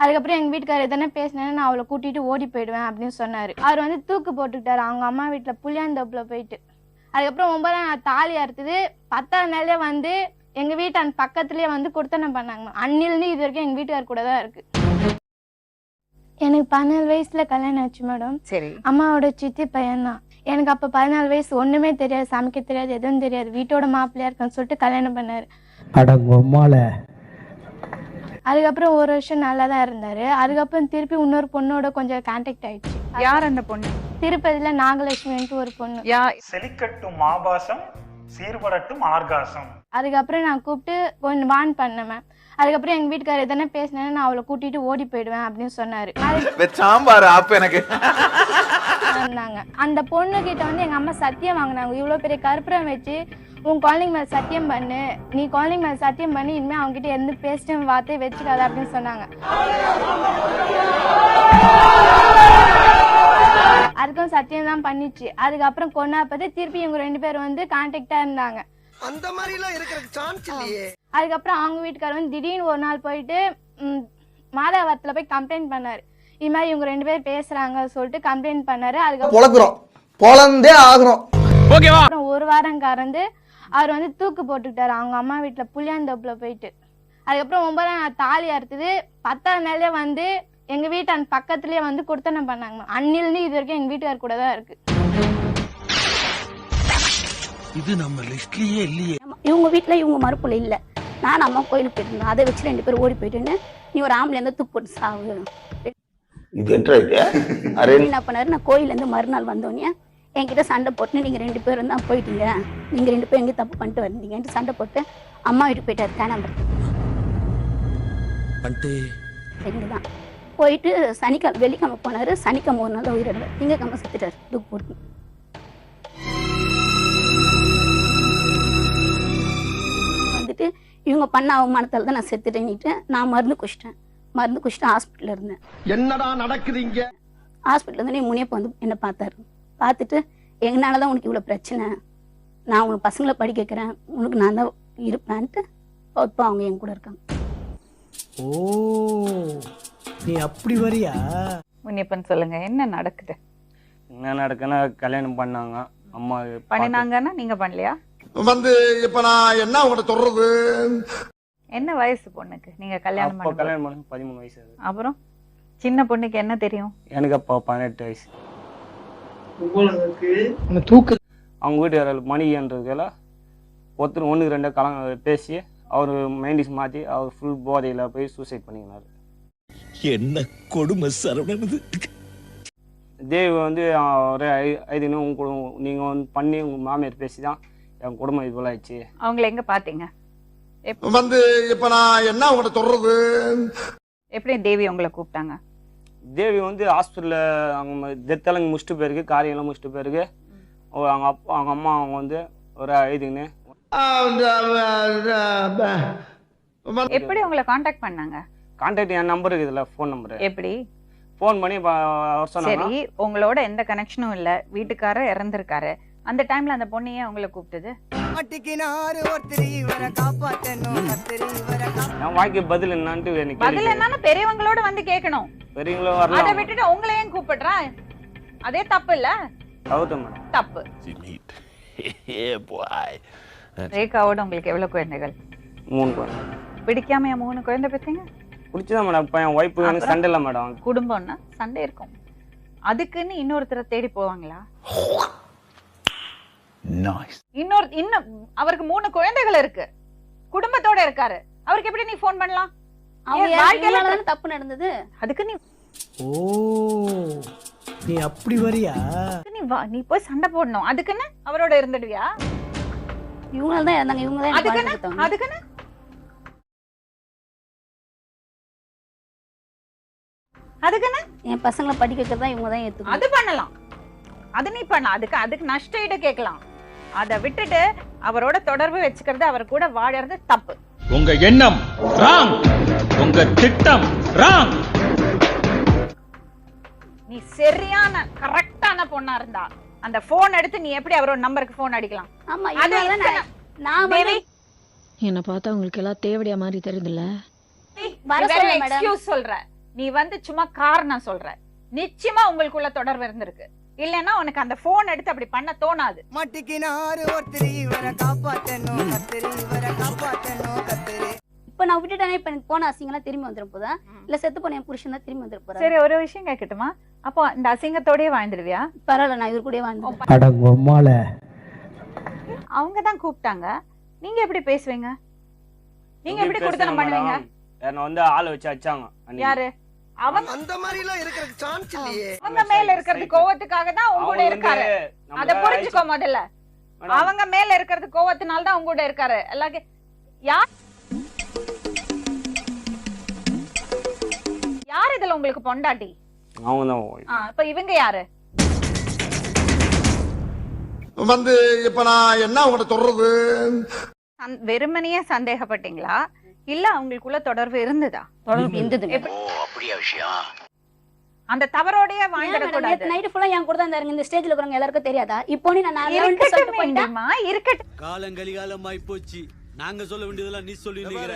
அதுக்கப்புறம் எங்கள் வீட்டுக்காரர் எதனா பேசினேன்னா நான் அவளை கூட்டிகிட்டு ஓடி போயிடுவேன் அப்படின்னு சொன்னார். அவர் வந்து தூக்கு போட்டுக்கிட்டாரு அவங்க அம்மா வீட்டில் புளியாந்தோப்பில் போயிட்டு. அதுக்கப்புறம் 9ஆம் நாள் தாலி அறுத்தது. 10ஆம் நாளே வந்து எங்கள் வீட்டு அந்த பக்கத்துலேயே வந்து கொடுத்தனம் பண்ணாங்க. அன்னிலிருந்து இது வரைக்கும் எங்கள் வீட்டுக்கார் கூட தான் இருக்குது. எனக்கு 14 வயசில் கல்யாணம் ஆச்சு மேடம். சரி. அம்மாவோட சித்தி பையன்தான். எனக்கு அப்போ 14 வயசு, ஒன்றுமே தெரியாது, சமைக்க தெரியாது, எதுவும் தெரியாது. வீட்டோட மாப்பிள்ளையா இருக்குன்னு சொல்லிட்டு கல்யாணம் பண்ணார். அதுக்கப்புறம் 1 வருஷம் நல்லா தான் இருந்தார். அதுக்கப்புறம் திருப்பி இன்னொரு பொண்ணோட கொஞ்சம் கான்டாக்ட் ஆயிடுச்சு. யார் அந்த பொண்ணு? திருப்பதியில் நாகலட்சுமின்ட்டு ஒரு பொண்ணு. செலிக்கட்டும் ஆபாசம் சீர்படட்டும் ஆர்காசம். அதுக்கப்புறம் நான் கூப்பிட்டு கொஞ்சம் வான் பண்ணேன். அதுக்கப்புறம் எங்கள் வீட்டுக்காரர் எதனா பேசினேன்னா நான் அவளை கூட்டிகிட்டு ஓடி போயிடுவேன் அப்படின்னு சொன்னார். இருந்தாங்க அந்த பொண்ணுக்கிட்ட வந்து எங்கள் அம்மா சத்தியம் வாங்கினாங்க. இவ்வளோ பெரிய கற்பூரம் வச்சு உன் குழந்தைங்க மேலே சத்தியம் பண்ணு, நீ குழந்தைங்க மேலே சத்தியம் பண்ணி இனிமேல் அவங்ககிட்ட எந்த பேசிட்டு வார்த்தையை வச்சுக்காத அப்படின்னு சொன்னாங்க. அதுக்கும் சத்தியம் தான் பண்ணிச்சு. அதுக்கப்புறம் கொண்டா பார்த்து திருப்பி இவங்க 2 பேரும் வந்து கான்டாக்டா இருந்தாங்க. அந்த மாதிரி எல்லாம் இருக்கிற சான்ஸ் இல்லையே. அதுக்கப்புறம் அவங்க வீட்டுக்காரர் வந்து திடீர்னு ஒரு நாள் போயிட்டு மாதாவரத்தில் போய் கம்ப்ளைண்ட் பண்ணாரு. இது மாதிரி இவங்க 2 பேர் பேசுறாங்க சொல்லிட்டு கம்ப்ளைண்ட் பண்ணாரு. அதுக்கப்புறம் அப்புறம் 1 வாரம் கறந்து அவர் வந்து தூக்கு போட்டுக்கிட்டாரு அவங்க அம்மா வீட்டில் புளியாந்தோப்பில் போயிட்டு. அதுக்கப்புறம் 9ஆம் நாள் தாலி அறுத்தது. 10ஆம் நாளே வந்து எங்கள் வீட்டு அந்த பக்கத்துலேயே வந்து கொடுத்தனம் பண்ணாங்க. அன்னிலிருந்து இது வரைக்கும் எங்கள் வீட்டுக்கார் கூட தான் இருக்கு. இது நம்ம லிஸ்ட்லயே இல்லையே. இவங்க வீட்டில் இவங்க மறுப்புல இல்லை. நான் அம்மா கோயிலுக்கு போயிருந்தேன். அதை வச்சு 2 பேரும் ஓடி போயிட்டுன்னு நீ ஒரு ஆம்பளை இருந்தால் தூக்கு போட்டு சாவு. என்ன பண்ணாரு, நான் கோயிலேருந்து மறுநாள் வந்தோடனே என்கிட்ட சண்டை போட்டு நீங்கள் 2 பேரும் தான் போயிட்டீங்க, நீங்கள் 2 பேரும் எங்கேயும் தப்பு பண்ணிட்டு வந்தீங்கன்ட்டு சண்டை போட்டு அம்மா வீட்டுக்கு போயிட்டாரு. தேனாம்பரம் 2 தான் போயிட்டு வெள்ளிக்கிழமை போனார். சனிக்கிழமை ஒரு நாள் உயிரிழந்தார். திங்கக்கிழமை செத்துட்டார் தூக்கு போட்டு. வந்துட்டு இவங்க பண்ண அவமானத்தால் தான் நான் செத்துட்டேன்னுட்டு நான் மருந்து குடிச்சிட்டு ஹாஸ்பிட்டலில் இருந்தேன். என்னடா நடக்குதுங்க? ஹாஸ்பிட்டலில் இருந்து முனியப்ப வந்து என்னை பார்த்தாரு. பார்த்துட்டு எங்கனால தான் உனக்கு இவ்வளோ பிரச்சனை, நான் உனக்கு பசங்களை படிக்க வைக்கிறேன், உனக்கு நான் தான் இருப்பேன்ட்டு இப்போ அவங்க என் கூட இருக்காங்க. ஓ, நீ அப்படி வரியா? முனியப்பன் சொல்லுங்க, என்ன நடக்குது? என்ன நடக்குன்னா கல்யாணம் பண்ணாங்க. அம்மா பண்ணினாங்கன்னா நீங்க பண்ணலையா? வந்து இப்ப நான் என்ன உங்கள்கிட்ட சொல்றது? என்ன வயசு பொண்ணுக்கு நீங்க கல்யாணம் பண்ண? கல்யாணம் பண்ண 13 வயசு. அப்புறம் சின்ன பொண்ணுக்கு என்ன தெரியும்? எனக்கு அப்போ 18 வயசு. அவங்க வீட்டு மணின்றதுல ஒருத்தர் 1-2 கலங்க பேசி அவர் மைண்டிஸ் மாற்றி அவர் ஃபுல் போதையில் போய் சூசைட் பண்ணிக்கினார். என்ன கொடுமை சரவணது. தேவி வந்து ஒரு 5 நீங்கள் வந்து பண்ணி உங்கள் மாமியார் பேசி தான் என் குடும்பம் இது போல ஆயிடுச்சு. அவங்கள எங்க பாத்தீங்க? வந்து இப்ப நான் என்ன உங்கள்கிட்ட சொல்றது? எப்படி தேவி உங்களை கூப்பிட்டாங்க? தேவி வந்து ஹாஸ்பிட்டலில் அவங்க டெத்தெல்லாம் முடிச்சுட்டு போயிருக்கு, காரியெல்லாம் முடிச்சுட்டு போயிருக்கு. அவங்க அம்மா அவங்க வந்து ஒரு எழுதிங்கன்னு. எப்படி உங்களை கான்டாக்ட் பண்ணாங்க? கான்டாக்ட் என் நம்பர் இருக்குதுல்ல, ஃபோன் நம்பரு. எப்படி ஃபோன் பண்ணி சொன்னாங்க. சரி, உங்களோட எந்த கனெக்ஷனும் இல்லை, வீட்டுக்காரர் இறந்துருக்காரு. அந்த டைம்ல அந்த பொண்ணையே உங்களை கூப்பிட்டது? என் வாழ்க்கை பதில் என்னன்னு எனக்கு பதில் என்னன்னு பெரியவங்களோட வந்து கேட்கணும். பெரியவங்களும் வரலாம். அதை விட்டுட்டு உங்களை ஏன் கூப்பிடுறா? அதே தப்பு இல்ல? தப்பு. ரேகாவோட உங்களுக்கு எவ்வளவு குழந்தைகள்? 3 குழந்தை. பிடிக்காம 3 குழந்தை பெற்றீங்க? பிடிச்சதான் மேடம். இப்போ என் ஒய்ஃபு எனக்கு சண்டை இல்லை மேடம். குடும்பம்னா சண்டை இருக்கும், அதுக்குன்னு இன்னொருத்தரை தேடி போவாங்களா? இன்னும் அவருக்கு 3 குழந்தைகள் இருக்கு, குடும்பத்தோட இருக்காரு, அவருக்கு எப்படி நீ போன் பண்ணலாம்? வாழ்க்கையில தப்பு நடந்தது, அதுக்கு நீ நீ அப்படி வரியா? நீ போய் சண்டை போடணும், அதுக்குன்னு அவரோட இருந்துடுவியா? இவங்களால தான் இருந்தாங்க, இவங்க தான் அதுக்குன்னு அதுக்குன்னு என் பசங்களை படிக்க வைக்கிறதா இவங்க தான் ஏத்துக்கணும். அது பண்ணலாம், அது நீ பண்ணலாம், அதுக்கு நஷ்ட ஈடு கேட்கலாம். அதை விட்டுட்டு அவரோட தொடர்பு வச்சுக்கிறது, அவர் கூட வாழறது தப்பு. உங்க எண்ணம் ராங், உங்க திட்டம் ராங். நீ சரியான கரெக்டான பொண்ணா இருந்தா அந்த போன் எடுத்து நீ எப்படி அவரோட நம்பருக்கு போன் அடிக்கலாம்? ஆமா, நான் என்ன பார்த்தா உங்களுக்கு எல்லாம் தேவடியா மாதிரி தெரியுதுல்ல? எக்ஸ்கியூஸ் சொல்ற, நீ வந்து சும்மா காரணம் சொல்ற. நிச்சயமா உங்களுக்குள்ள தொடர்பு இருந்திருக்கு. இல்லன்னா உனக்கு அந்த போன் எடுத்து அப்படி பண்ண தோணாது. இப்ப நான் விட்டுட்டேனே, இப்ப எனக்கு போன அசிங்கம்லாம் திரும்பி வந்துடும் போதா, இல்ல செத்து போன என் புருஷன் தான் திரும்பி வந்துட போறா? சரி, ஒரு விஷயம் கேட்கட்டுமா? அப்போ இந்த அசிங்கத்தோடயே வாழ்ந்துடுவியா? பரவாயில்ல, நான் இவர் கூட வாழ்ந்தேன். அடங்கொம்மால அவங்க தான் கூப்பிட்டாங்க, நீங்க எப்படி பேசுவீங்க? நீங்க எப்படி கொடுத்தனம் பண்ணுவீங்க? என்ன வந்து ஆளை வச்சு அடிச்சாங்க அன்னைக்கு. யாரு? அவங்க அந்த மாதிரி எல்லாம் இருக்கிறதுக்கு சான்ஸ் இல்லையே. அவங்க மேல இருக்கிறது கோவத்துக்காக தான் உங்க கூட அவங்க இருக்காரு. வந்து அத புரிஞ்சுக்கோ முதல்ல. மேடம், அவங்க மேல இருக்கிறது கோவத்தினால தான் உங்க கூட இருக்காரு. எல்லாரும் யார் இதுல உங்களுக்கு பொண்டாட்டி? அவங்க தான் இப்ப இவங்க யாரு? வந்து இப்ப நான் என்ன உங்கள்ட்ட சொல்றது? வெறுமனையே சந்தேகப்பட்டீங்களா இல்ல அவங்களுக்குள்ள தொடர்பு இருந்ததா? தொடர்பு இருந்தது. அந்த தவறோடயே வாழ்ந்துடக்கூடாது. நேத்து நைட் ஃபுல்லா என் கூட தான் இருந்தாருங்க. இந்த ஸ்டேஜ்ல இருக்கிறவங்க எல்லாருக்கும் தெரியாதா? இப்போ நீ நான் இருக்கட்டும் வேண்டாமா? இருக்கட்டும். காலங்கலிகாலமாய் போச்சு. நாங்க சொல்ல வேண்டியதெல்லாம் நீ சொல்லி நிக்கிற.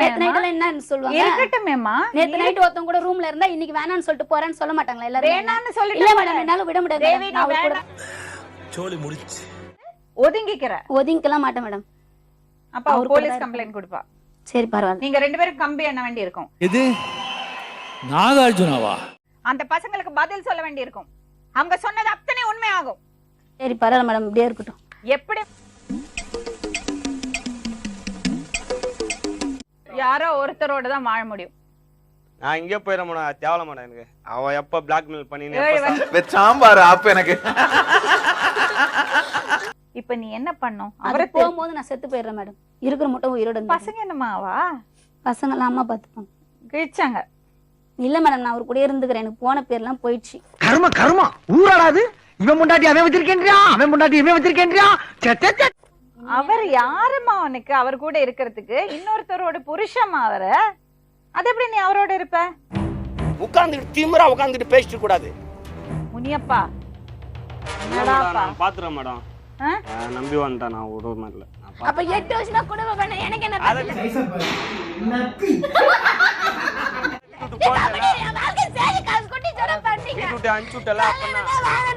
நேத்து நைட்ல என்ன சொல்லுவாங்க? இருக்கட்டுமேமா. நேத்து நைட் ஒருத்தன் கூட ரூம்ல இருந்தா இன்னைக்கு வேணாம்னு சொல்லிட்டு போறேன்னு சொல்ல மாட்டாங்களா எல்லாரும்? வேணாம்னு சொல்லிட்டு இல்ல மேடம், என்னால விட முடியாது. தேவி, நீ வேணாம். சோலி முடிச்சு. ஒதுங்கிக்கிற. ஒதுங்கிக்கலாம் மாட்டேன் மேடம். அப்ப அவர் போலீஸ் கம்ப்ளைன்ட் கொடுப்பா. சரி பரவாயில்ல. நீங்க ரெண்டு பேரும் கம்பி எண்ண வேண்டி இருக்கும். இது நாகார்ஜுனாவா? அந்த பசங்களுக்கு பதில் சொல்ல வேண்டி இருக்கும். அவங்க சொன்னது அத்தனை உண்மையாகும். சரி பரவாயில்ல மேடம், இப்படியே இருக்கட்டும். எப்படி யாரோ ஒருத்தரோட தான் வாழ முடியும். நான் இங்கே போயிட மாட்டேன், தேவல மாட்டேன் எனக்கு. அவ எப்ப பிளாக்மெயில் பண்ணி சாம்பார் அப்ப எனக்கு. இப்ப நீ என்ன பண்ணும்? அவரை போகும்போது நான் செத்து போயிடுறேன் மேடம். இருக்கிற மட்டும் உயிரோட இருந்தா. பசங்க என்னமாவா? பசங்க எல்லாம் அம்மா பாத்துப்பாங்க. கிழிச்சாங்க. இல்ல மேடம், நான் அவர் கூட இருந்துக்கிறேன். எனக்கு போன பேர்லாம் போயிடுச்சு. கர்ம ஊராடாது. இவன் முண்டாட்டி அவன் வச்சிருக்கேன்றியா, அவன் முண்டாட்டி இவன் வச்சிருக்கேன்றியா. அவர் யாருமா உனக்கு அவர் கூட இருக்கிறதுக்கு? இன்னொருத்தரோட புருஷமா அவரு. அது எப்படி நீ அவரோட இருப்ப? உட்கார்ந்துட்டு திமிரா உட்கார்ந்துட்டு பேசிட்டு கூடாது. முனியப்பா என்னடாப்பா? பாத்துறேன் மேடம். நம்பி வந்துட்டேன் நான் ஒரு மாதிரில. அப்ப 8 வருஷமா குடும்ப பண்ண எனக்கு என்ன பிரச்சனை? வாழ்க்கை சேரி காசு கொட்டி ஜர பண்ணீங்க. வீட்டு அஞ்சு விட்டல அப்பனா.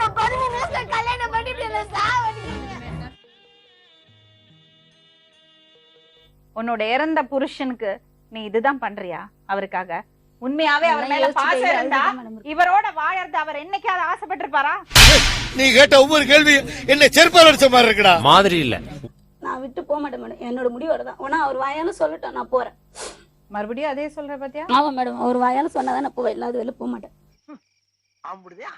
நான் 15 நிமிஷத்துல கல்யாணம் பண்ணிட்டு சாவடிங்க. உன்னோட இறந்த புருஷனுக்கு நீ இதுதான் பண்றியா அவருக்காக? உண்மையாவே அவர் மேல பாசம் இருந்தா இவரோட வாழறது அவர் என்னைக்காவது ஆசைப்பட்டிருப்பாரா? நீ கேட்ட ஒவ்வொரு கேள்வி என்ன செருப்பால் அடிச்ச மாதிரி இருக்குடா. மாதிரி இல்ல. நான் விட்டு போக மாட்டேன் மேடம். என்னோட முடிவோட தான். ஆனா அவர் வாயால சொல்லட்டும், நான் போறேன். மறுபடியும் அதே சொல்ற பாத்தியா? ஆமா மேடம், அவர் வாயால சொன்னாதான் நான் போவேன். இல்லாத வெளில போக மாட்டேன். ஆம்புடியா?